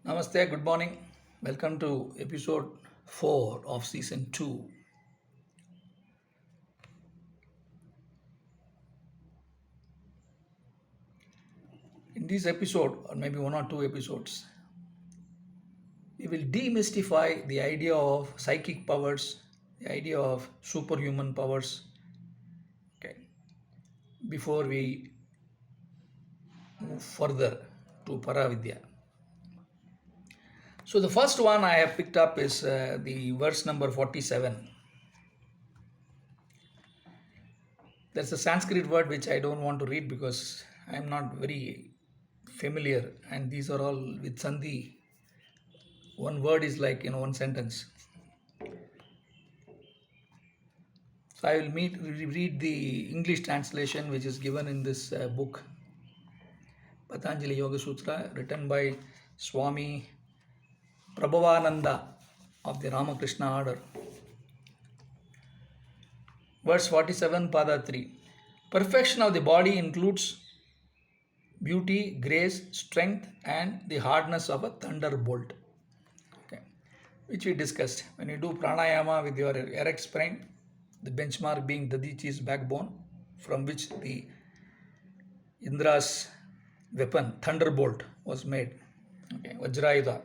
Namaste, good morning. Welcome to episode 4 of season 2. In this episode, or maybe one or two episodes, we will demystify the idea of psychic powers, the idea of superhuman powers, okay, before we move further to Paravidya. So, the first one I have picked up is the verse number 47. There's a Sanskrit word which I don't want to read because I'm not very familiar, and these are all with Sandhi. One word is like one sentence. So I will read the English translation which is given in this book, Patanjali Yoga Sutra, written by Swami Prabhavananda of the Ramakrishna order. Verse 47, Pada 3. Perfection of the body includes beauty, grace, strength, and the hardness of a thunderbolt. Okay, which we discussed. When you do pranayama with your erect spine, the benchmark being Dadichi's backbone, from which the Indra's weapon, thunderbolt, was made. Okay, Vajrayuda.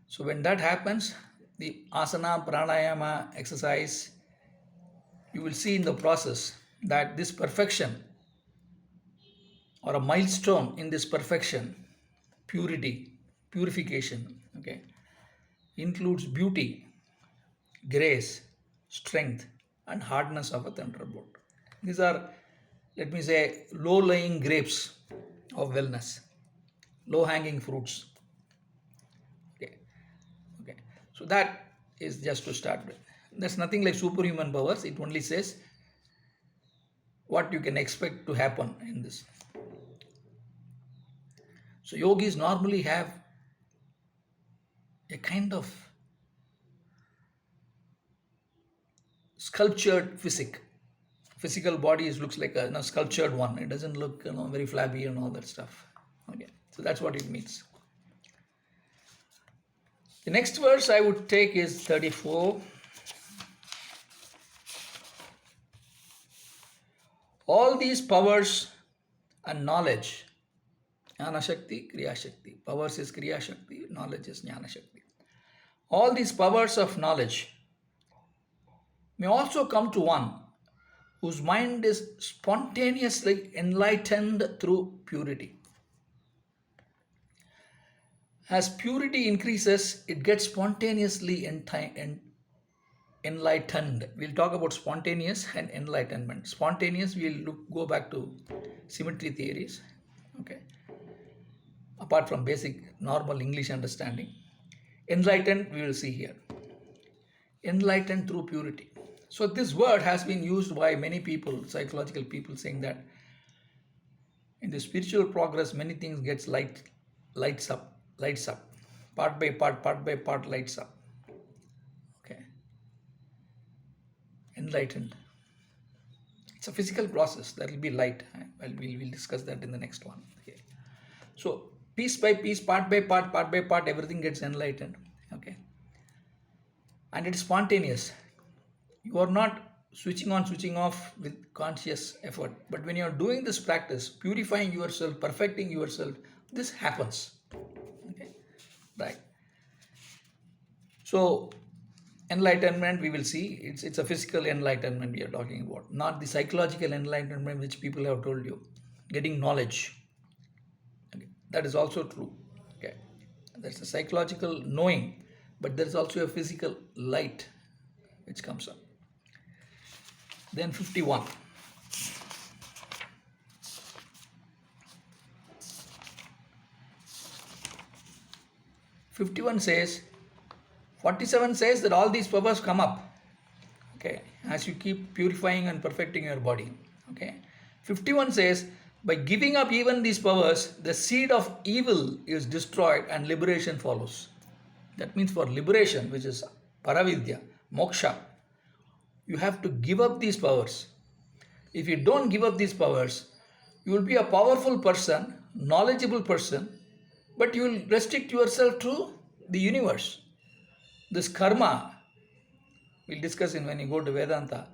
So when that happens, the asana, pranayama exercise, you will see in the process that this perfection or a milestone in this perfection, purity, purification, okay, includes beauty, grace, strength, and hardness of a thunderbolt. These are, let me say, low lying grapes of wellness, low hanging fruits. Okay, okay. So that is just to start with. There's nothing like superhuman powers. It only says what you can expect to happen in this. So yogis normally have a kind of sculptured physical body looks like a sculptured one. It doesn't look very flabby and all that stuff. Okay, so that's what it means. The next verse I would take is 34. All these powers and knowledge, Jnana Shakti, Kriya Shakti. Powers is Kriya Shakti, knowledge is Jnana Shakti. All these powers of knowledge may also come to one whose mind is spontaneously enlightened through purity. As purity increases, it gets spontaneously enlightened. We'll talk about spontaneous and enlightenment. Spontaneous, we'll go back to symmetry theories. Okay. Apart from basic normal English understanding. Enlightened, we will see here. Enlightened through purity. So this word has been used by many people, psychological people, saying that in the spiritual progress, many things gets lights up, part by part, lights up. Okay. Enlightened. It's a physical process. That will be light. Well, we'll discuss that in the next one. Okay. So piece by piece, part by part, everything gets enlightened. Okay. And it is spontaneous. You are not switching on, switching off with conscious effort. But when you are doing this practice, purifying yourself, perfecting yourself, this happens. Okay, right. So enlightenment, we will see, it's a physical enlightenment we are talking about, not the psychological enlightenment which people have told you. Getting knowledge. Okay. That is also true. Okay, that's a psychological knowing, but there is also a physical light which comes up. Then 51. 51 says, 47 says that all these powers come up. Okay, as you keep purifying and perfecting your body. Okay, 51 says, by giving up even these powers, the seed of evil is destroyed and liberation follows. That means for liberation, which is Paravidya, Moksha, you have to give up these powers. If you don't give up these powers, you will be a powerful person, knowledgeable person, but you will restrict yourself to the universe. This karma, we'll discuss in when you go to Vedanta.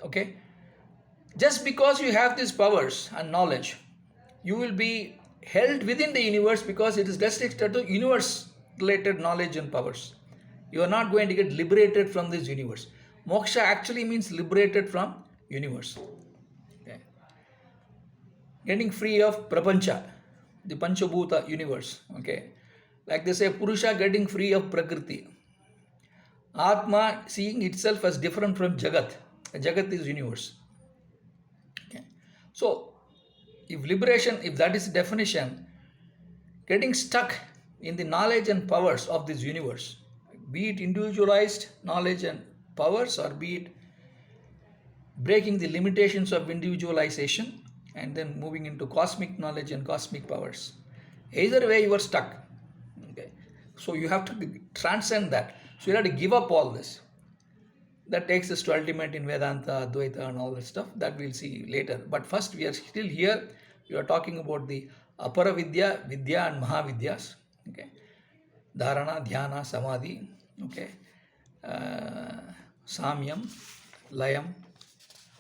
Okay? Just because you have these powers and knowledge, you will be held within the universe because it is restricted to universe related knowledge and powers. You are not going to get liberated from this universe. Moksha actually means liberated from universe. Okay. Getting free of prapancha, the panchabhuta universe. Okay. Like they say, Purusha getting free of prakriti. Atma seeing itself as different from Jagat. Jagat is universe. Okay. So, if liberation, if that is the definition, getting stuck in the knowledge and powers of this universe, be it individualized knowledge and powers, or be it breaking the limitations of individualization and then moving into cosmic knowledge and cosmic powers. Either way, you are stuck. Okay. So you have to transcend that. So you have to give up all this. That takes us to ultimate in Vedanta, Advaita, and all that stuff that we'll see later. But first, we are still here. We are talking about the Apara Vidya, Vidya, and Mahavidyas. Okay, Dharana, Dhyana, Samadhi. Okay, Samyam, Layam,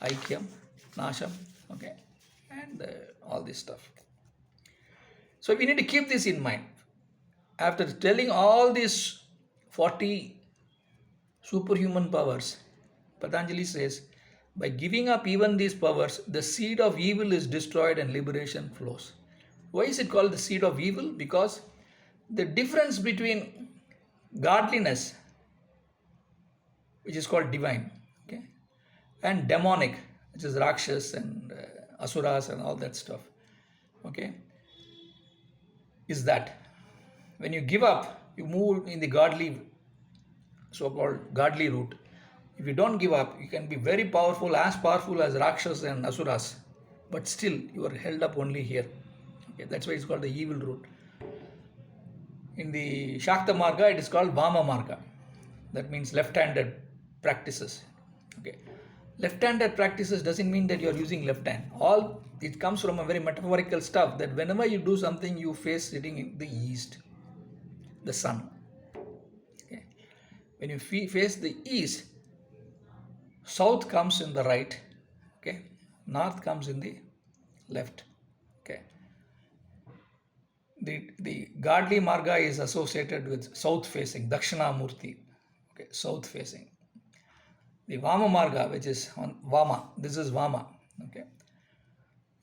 Aikyam, Nasham. Okay, and all this stuff. So we need to keep this in mind. After telling all these 40 superhuman powers, Patanjali says, by giving up even these powers, the seed of evil is destroyed and liberation flows. Why is it called the seed of evil? Because the difference between godliness, which is called divine, okay, and demonic, which is Rakshas and Asuras and all that stuff, okay, is that when you give up, you move in the godly, so-called godly route. If you don't give up, you can be very powerful as Rakshas and Asuras, but still you are held up only here. Okay, that's why it's called the evil route. In the Shakta Marga, it is called Vama Marga. That means left-handed practices. Okay, left-handed practices doesn't mean that you are using left hand. All it comes from a very metaphorical stuff that whenever you do something, you face sitting in the east, the sun. Okay, when you face the east, south comes in the right, okay, north comes in the left. Okay, the godly marga is associated with south facing, Dakshina Murti. Okay, south facing. The Vama marga, which is on Vama, this is Vama, okay,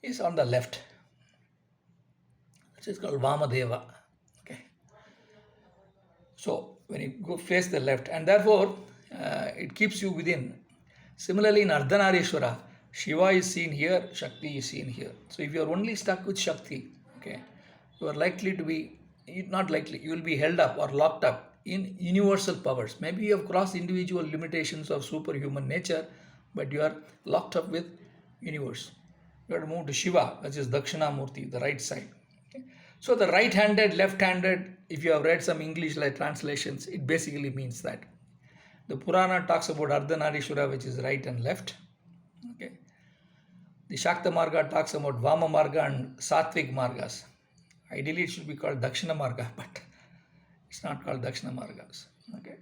is on the left, which is called Vama Deva. Okay, so when you go face the left, and therefore it keeps you within. Similarly, in Ardhanarishwara, Shiva is seen here, Shakti is seen here. So if you are only stuck with Shakti, okay, you are likely to be, not likely, you will be held up or locked up in universal powers. Maybe you have crossed individual limitations of superhuman nature, but you are locked up with universe. You have to move to Shiva, which is Dakshina Murti, the right side. Okay. So the right-handed, left-handed, if you have read some English like translations, it basically means that. The Purana talks about Ardhanarishwara, which is right and left. Okay. The Shakta Marga talks about Vama Marga and Sattvic Margas. Ideally, it should be called Dakshina Marga, but it's not called Dakshina Margas. Okay.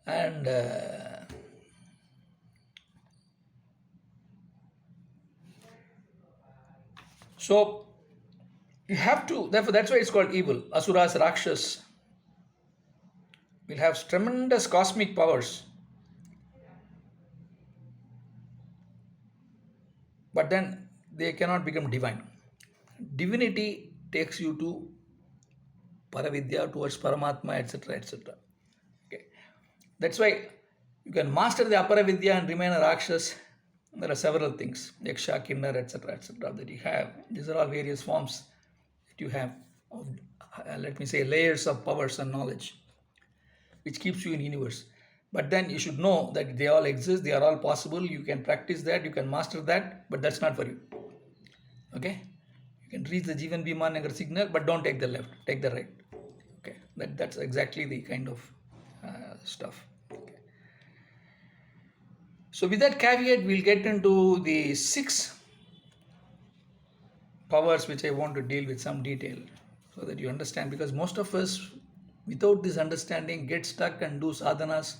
And so you have to, therefore, that's why it's called evil. Asuras, Rakshas will have tremendous cosmic powers, but then they cannot become divine. Divinity takes you to Paravidya, towards Paramatma, etc., etc. Okay, that's why you can master the Aparavidya and remain a Rakshas. There are several things, Yaksha, Kinnar, etc., that you have. These are all various forms that you have of, let me say, layers of powers and knowledge, which keeps you in universe. But then you should know that they all exist, they are all possible. You can practice that, you can master that, but that's not for you. Okay, you can reach the Jivan Bhima Nagar signal, but don't take the left, take the right. Okay, that's exactly the kind of stuff. Okay. So with that caveat, we'll get into the 6 powers which I want to deal with some detail so that you understand, because most of us without this understanding get stuck and do sadhanas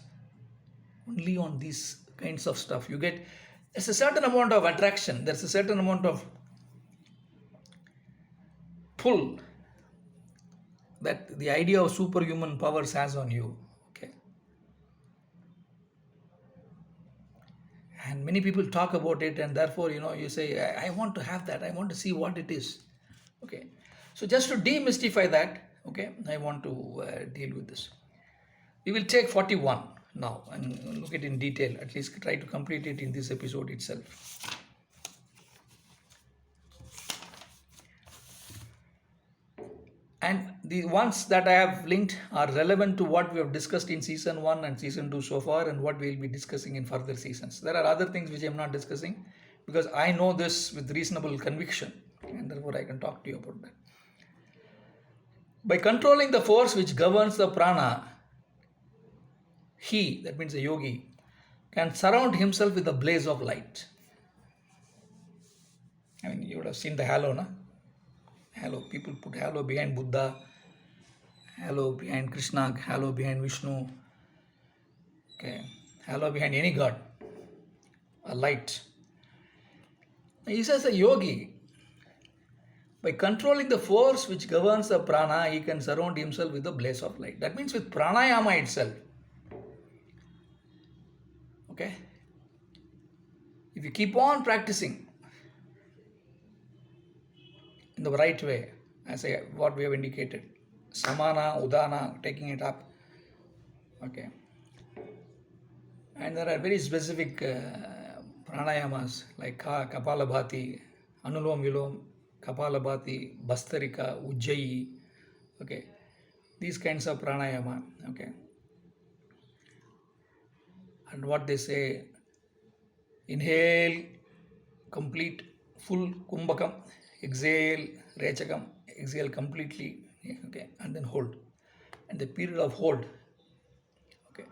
only on these kinds of stuff. You get, there's a certain amount of attraction, there's a certain amount of pull that the idea of superhuman powers has on you. Okay. And many people talk about it, and therefore, you say, I want to have that, I want to see what it is. Okay. So just to demystify that, okay, I want to deal with this. We will take 41 now and look at it in detail, at least try to complete it in this episode itself. And the ones that I have linked are relevant to what we have discussed in season 1 and season 2 so far, and what we will be discussing in further seasons. There are other things which I am not discussing because I know this with reasonable conviction, and therefore I can talk to you about that. By controlling the force which governs the prana, he, that means a yogi, can surround himself with a blaze of light. I mean, you would have seen the halo, no? Halo, people put halo behind Buddha, halo behind Krishna, halo behind Vishnu, okay, halo behind any god, a light. He says a yogi, by controlling the force which governs the prana, he can surround himself with a blaze of light. That means with pranayama itself. Okay? If you keep on practicing in the right way, as what we have indicated, samana, udana, taking it up. Okay. And there are very specific pranayamas like Kapalabhati, Anulom Vilom, Kapalabhati, Bastarika, Ujjayi. Okay. These kinds of pranayama. Okay. And what they say, inhale, complete, full kumbhakam, exhale, rechakam, exhale completely, okay, and then hold. And the period of hold, okay,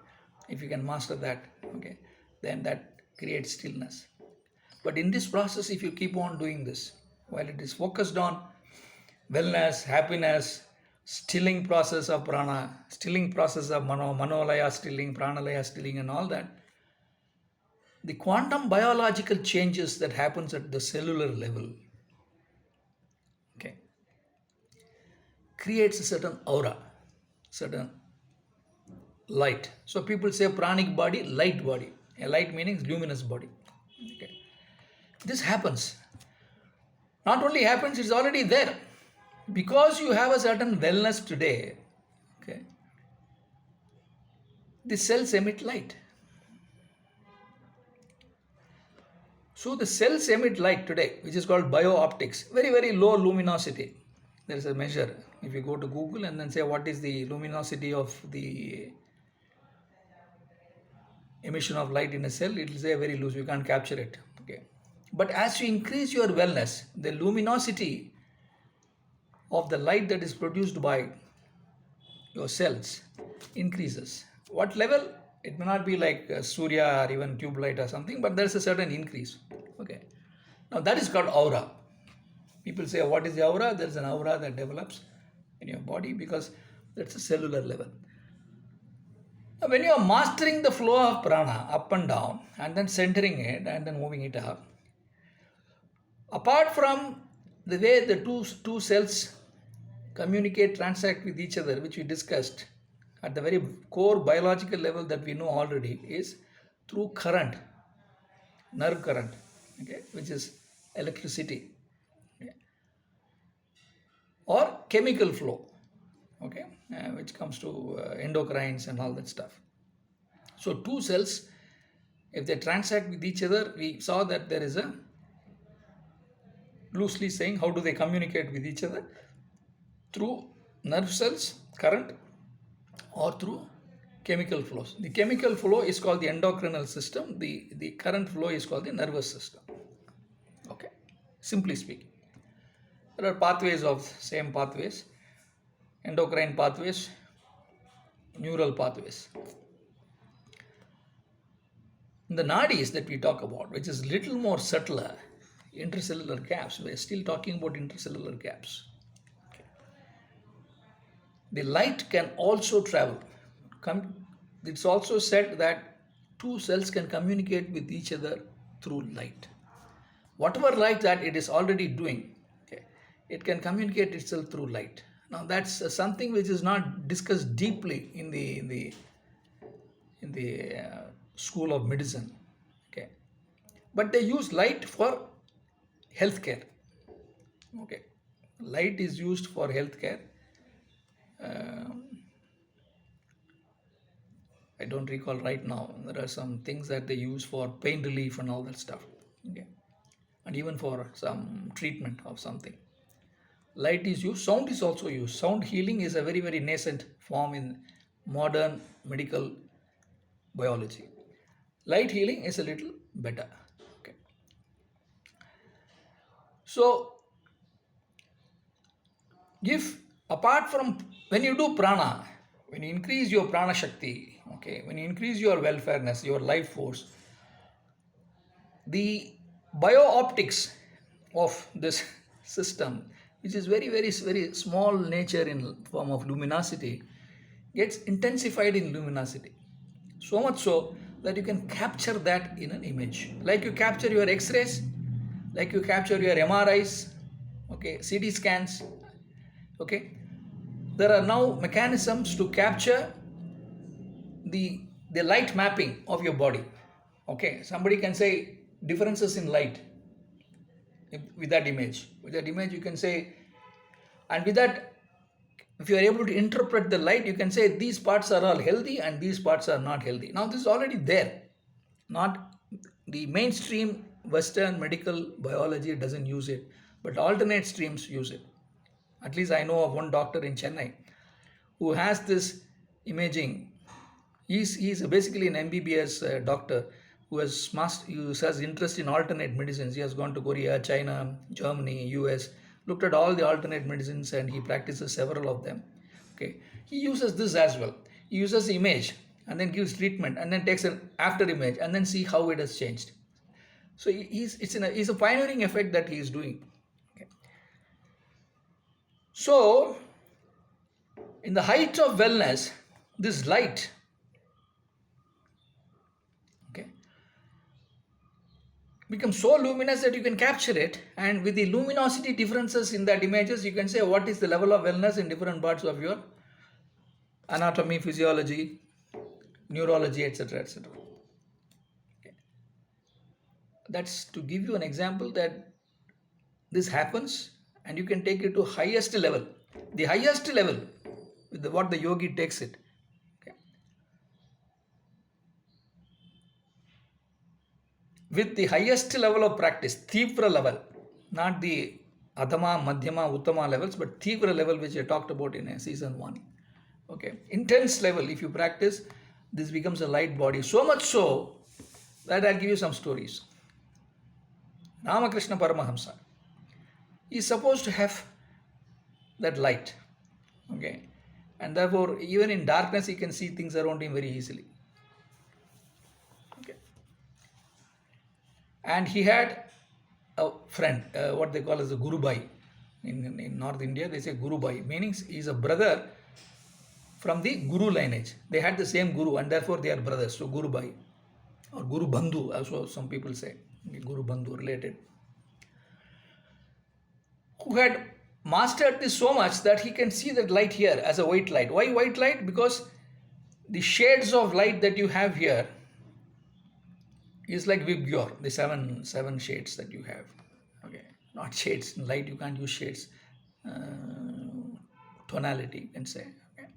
if you can master that, okay, then that creates stillness. But in this process, if you keep on doing this, while it is focused on wellness, happiness, stilling process of prana, stilling process of manolaya stilling, pranalaya stilling, and all that, the quantum biological changes that happens at the cellular level, okay, creates a certain aura, certain light. So people say pranic body, light body. A light meaning luminous body. Okay. This happens. Not only happens, it's already there. Because you have a certain wellness today, okay, the cells emit light. So the cells emit light today, which is called biooptics, very, very low luminosity. There is a measure. If you go to Google and then say what is the luminosity of the emission of light in a cell, it will say very low, you can't capture it. Okay. But as you increase your wellness, the luminosity of the light that is produced by your cells increases. What level? It may not be like Surya or even tube light or something, but there's a certain increase. Okay. Now that is called aura. People say, what is the aura? There's an aura that develops in your body because that's a cellular level. Now, when you are mastering the flow of prana up and down and then centering it and then moving it up, apart from the way the two cells communicate, transact with each other, which we discussed at the very core biological level that we know already, is through current, nerve current, okay, which is electricity, okay, or chemical flow, okay, which comes to endocrines and all that stuff. So two cells, if they transact with each other, we saw that there is a, loosely saying, how do they communicate with each other? Through nerve cells, current, or through chemical flows. The chemical flow is called the endocrinal system. The current flow is called the nervous system. Okay, simply speaking. There are pathways of same pathways, endocrine pathways, neural pathways. The nadis that we talk about, which is little more subtler, intercellular gaps. We're still talking about intercellular gaps. The light can also travel. It's also said that two cells can communicate with each other through light. Whatever light that it is already doing, okay, it can communicate itself through light. Now that's something which is not discussed deeply in the school of medicine. Okay, but they use light for healthcare. Okay, light is used for healthcare. I don't recall right now. There are some things that they use for pain relief and all that stuff. Okay, and even for some treatment of something. Light is used. Sound is also used. Sound healing is a very, very nascent form in modern medical biology. Light healing is a little better. Okay. So, if apart from when you do prana, when you increase your prana shakti, okay, when you increase your welfareness, your life force, the bio-optics of this system, which is very, very, very small nature in form of luminosity, gets intensified in luminosity. So much so that you can capture that in an image. Like you capture your X-rays, like you capture your MRIs, okay, CT scans, okay. There are now mechanisms to capture the light mapping of your body. Okay, somebody can say differences in light with that image. With that image, you can say, and with that, if you are able to interpret the light, you can say these parts are all healthy and these parts are not healthy. Now, this is already there. Not the mainstream Western medical biology doesn't use it, but alternate streams use it. At least I know of one doctor in Chennai who has this imaging. He's basically an MBBS doctor who has interest in alternate medicines. He has gone to Korea, China, Germany, US, looked at all the alternate medicines, and he practices several of them. Okay, he uses this as well. He uses image and then gives treatment and then takes an after image and then see how it has changed. So it's a pioneering effect that he is doing. Okay. So in the height of wellness, this light, okay, becomes so luminous that you can capture it, and with the luminosity differences in that images, you can say what is the level of wellness in different parts of your anatomy, physiology, neurology, etc., etc. Okay. That's to give you an example that this happens, and you can take it to highest level. The highest level with what the yogi takes it. Okay. With the highest level of practice, Tivra level, not the Adama, Madhyama, Uttama levels, but Tivra level, which I talked about in season 1. Okay, intense level, if you practice, this becomes a light body. So much so that I'll give you some stories. Ramakrishna Paramahamsa is supposed to have that light. Okay, and therefore, even in darkness, he can see things around him very easily. Okay, and he had a friend, what they call as a Guru Bhai. In North India, they say Guru Bhai, meaning he's a brother from the Guru lineage. They had the same Guru, and therefore they are brothers. So Guru Bhai or Guru Bandhu, also some people say, Guru Bandhu related, who had mastered this so much that he can see that light here as a white light. Why white light? Because the shades of light that you have here is like Vibgyor, the seven shades that you have. Okay, not shades. In light, you can't use shades. Tonality, you can say. Okay.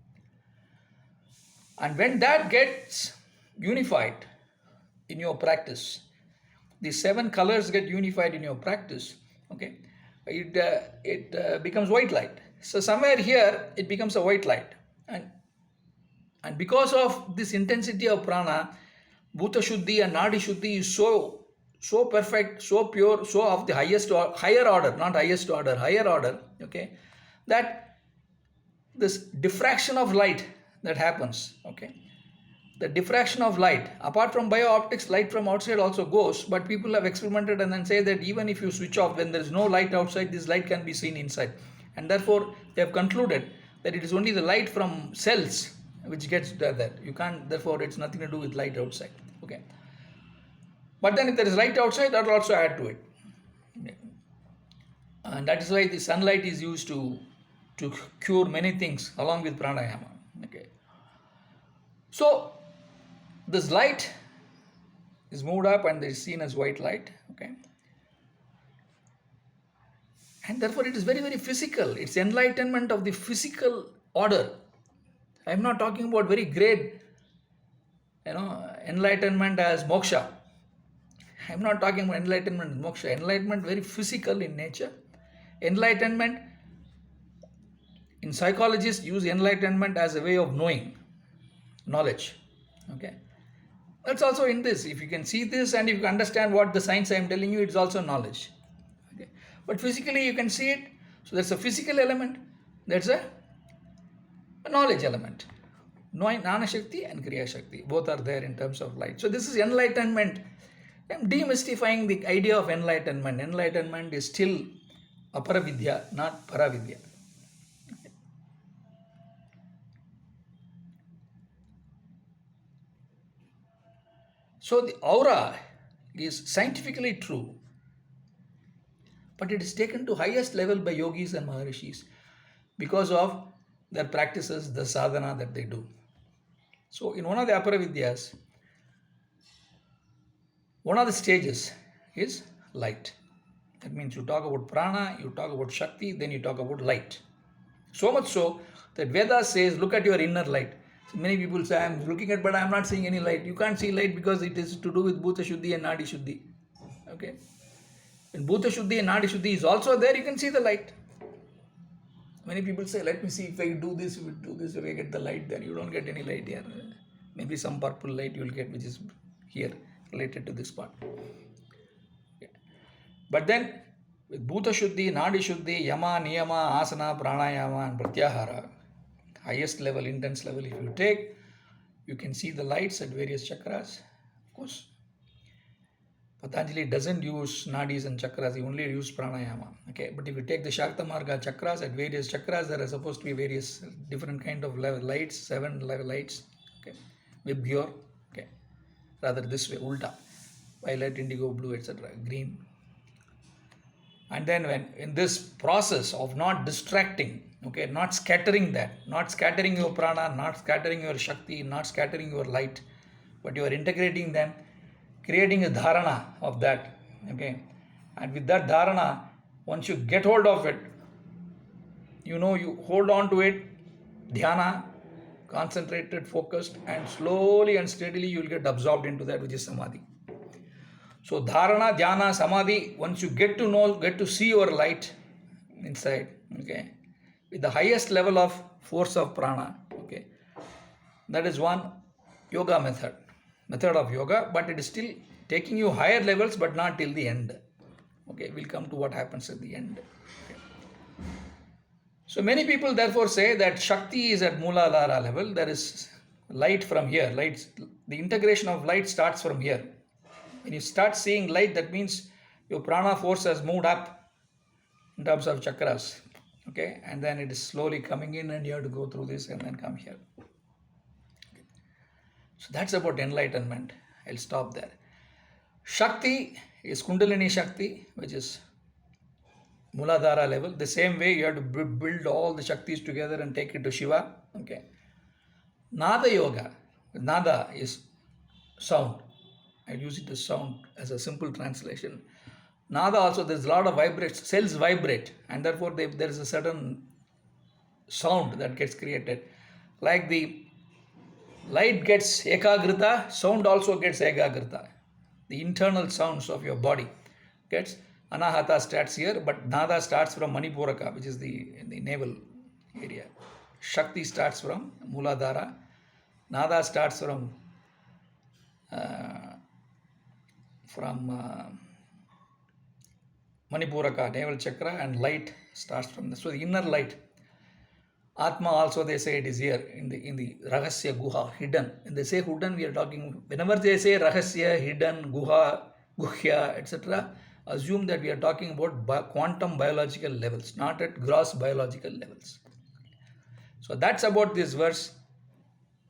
And when that gets unified in your practice, the 7 colors get unified in your practice. Okay, it becomes white light. So somewhere here it becomes a white light, and because of this intensity of prana, Bhuta Shuddhi and Nadi Shuddhi is so perfect, so pure, so of the higher order, not highest order, higher order, okay, that this diffraction of light that happens, okay, the diffraction of light. Apart from bio-optics, light from outside also goes, but people have experimented and then say that even if you switch off, when there is no light outside, this light can be seen inside. And therefore, they have concluded that it is only the light from cells which gets that. You can't, therefore, it's nothing to do with light outside. Okay. But then if there is light outside, that will also add to it. Okay. And that is why the sunlight is used to cure many things along with pranayama. Okay. So this light is moved up and is seen as white light. Okay. And therefore it is very, very physical. It's enlightenment of the physical order. I'm not talking about very great, enlightenment as moksha. I'm not talking about enlightenment as moksha. Enlightenment very physical in nature. Enlightenment, in psychologists use enlightenment as a way of knowing, knowledge. Okay. That's also in this. If you can see this and if you understand what the science I am telling you, it's also knowledge. Okay. But physically you can see it. So there's a physical element. There's a knowledge element. Knowing Jnana Shakti and Kriya Shakti. Both are there in terms of light. So this is enlightenment. I'm demystifying the idea of enlightenment. Enlightenment is still Aparavidya, not Paravidya. So the aura is scientifically true, but it is taken to highest level by yogis and maharishis because of their practices, the sadhana that they do. So in one of the Aparavidyas, one of the stages is light. That means you talk about prana, you talk about Shakti, then you talk about light. So much so that Veda says, look at your inner light. So many people say, I'm looking at, but I'm not seeing any light. You can't see light because it is to do with Bhuta Shuddhi and Nadi Shuddhi. Okay? When Bhuta Shuddhi and Nadi Shuddhi is also there, you can see the light. Many people say, let me see if I do this, if I get the light, then you don't get any light here. Maybe some purple light you will get, which is here, related to this part. Okay. But then, with Bhuta Shuddhi, Nadi Shuddhi, Yama, Niyama, Asana, Pranayama and Pratyahara, highest level, intense level, if you take, you can see the lights at various chakras. Of course, Patanjali doesn't use nadis and chakras, he only uses pranayama. Okay, but if you take the Shakta Marga chakras, at various chakras, there are supposed to be various different kind of level lights, 7 level lights. Okay, Vibhyor, okay, rather this way, ulta, violet, indigo, blue, etc., green. And then when in this process of not distracting, okay, not scattering that, not scattering your prana, not scattering your Shakti, not scattering your light, but you are integrating them, creating a dharana of that, okay, and with that dharana, once you get hold of it, you hold on to it, dhyana, concentrated, focused, and slowly and steadily you will get absorbed into that, which is samadhi. So dharana, dhyana, samadhi, once you get to see your light inside, okay, with the highest level of force of prana, okay, that is one yoga method of yoga, but it is still taking you higher levels, but not till the end. Okay, we'll come to what happens at the end. Okay. So many people therefore say that Shakti is at Mooladhara level. There is light from here. The integration of light starts from here. When you start seeing light, that means your prana force has moved up in terms of chakras. Okay, and then it is slowly coming in and you have to go through this and then come here. Okay. So that's about enlightenment. I'll stop there. Shakti is Kundalini Shakti, which is Mooladhara level. The same way you have to build all the Shaktis together and take it to Shiva. Okay. Nada Yoga. Nada is sound. I use it as sound as a simple translation. Nada also, there's a lot of vibrates, cells vibrate, and therefore there is a certain sound that gets created. Like the light gets ekagrita, sound also gets ekagrita. The internal sounds of your body gets anahata starts here, but nada starts from Manipuraka, which is in the navel area. Shakti starts from Mooladhara. Nada starts from Manipuraka, navel chakra, and light starts from this. So the inner light. Atma also they say it is here in the Rahasya Guha, hidden. When they say hidden, we are talking, whenever they say Rahasya, hidden, Guha, Guhya, etc., assume that we are talking about quantum biological levels, not at gross biological levels. So that's about this verse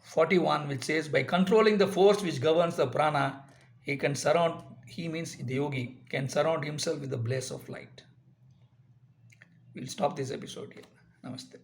41, which says, by controlling the force which governs the prana, he means the yogi, can surround himself with the blaze of light. We'll stop this episode here. Namaste.